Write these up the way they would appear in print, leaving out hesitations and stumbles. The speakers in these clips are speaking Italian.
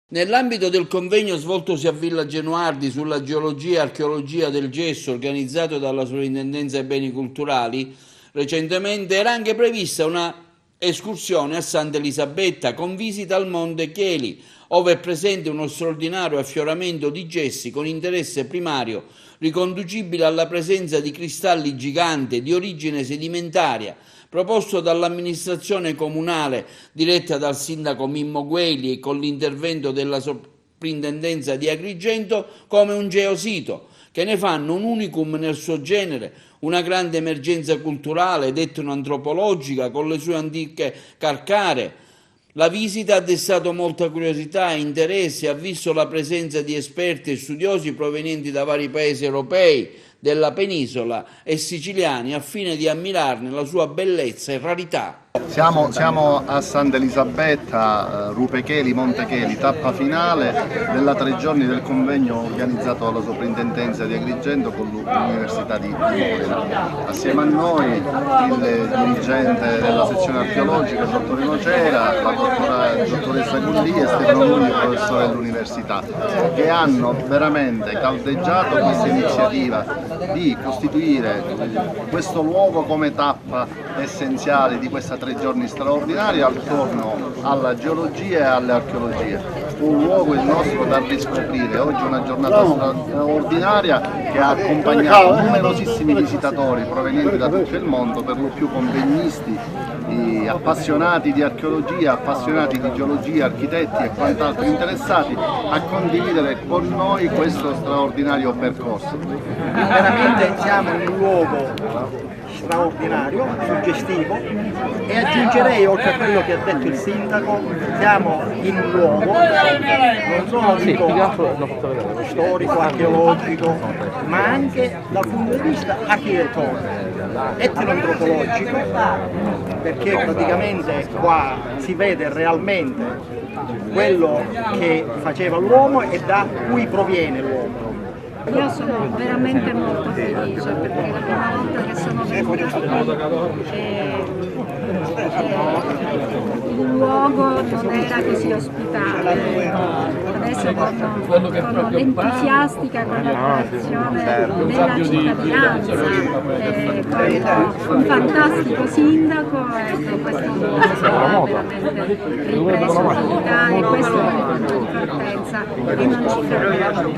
Nell'ambito del convegno svoltosi a Villa Genuardi sulla geologia e archeologia del gesso organizzato dalla Sovrintendenza ai Beni Culturali, recentemente era anche prevista una escursione a Santa Elisabetta con visita al Monte Cheli, ove è presente uno straordinario affioramento di gessi con interesse primario riconducibile alla presenza di cristalli giganti di origine sedimentaria, proposto dall'amministrazione comunale diretta dal sindaco Mimmo Gueli e con l'intervento della soprintendenza di Agrigento come un geosito, che ne fanno un unicum nel suo genere, una grande emergenza culturale ed etnoantropologica con le sue antiche calcare. La visita ha destato molta curiosità e interesse, ha visto la presenza di esperti e studiosi provenienti da vari paesi europei, della penisola e siciliani al fine di ammirarne la sua bellezza e rarità. Siamo a Santa Elisabetta, Rupe Cheli, Monte Cheli, tappa finale della 3 giorni del convegno organizzato dalla Soprintendenza di Agrigento con l'Università di Modena. Assieme a noi il dirigente della sezione archeologica, il dottor Nocera, la dottoressa Gulli e Stefano Lugli, professore dell'università, che hanno veramente caldeggiato questa iniziativa di costituire questo luogo come tappa essenziale di questa 3 giorni straordinaria attorno alla geologia e alle archeologie. Un luogo il nostro da riscoprire. Oggi è una giornata straordinaria che ha accompagnato numerosissimi visitatori provenienti da tutto il mondo, per lo più convegnisti, appassionati di archeologia, appassionati di geologia, architetti e quant'altro interessati a condividere con noi questo straordinario percorso. Veramente siamo in un luogo straordinario, suggestivo, e aggiungerei, oltre a quello che ha detto il sindaco, siamo in un luogo non solo dico, storico, archeologico, ma anche dal punto di vista architettonico, etnoantropologico, perché praticamente qua si vede realmente quello che faceva l'uomo e da cui proviene l'uomo. Io sono veramente molto felice perché è la prima volta che sono venuta qui e il luogo non era così ospitale. Adesso con l'entusiastica collaborazione della cittadinanza, con un fantastico sindaco, ecco, questo luogo veramente ripreso vita e questo è un punto di partenza e non ci fermiamo.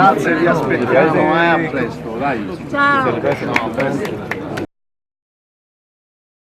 Grazie, vi aspettiamo, a presto, dai. Ciao!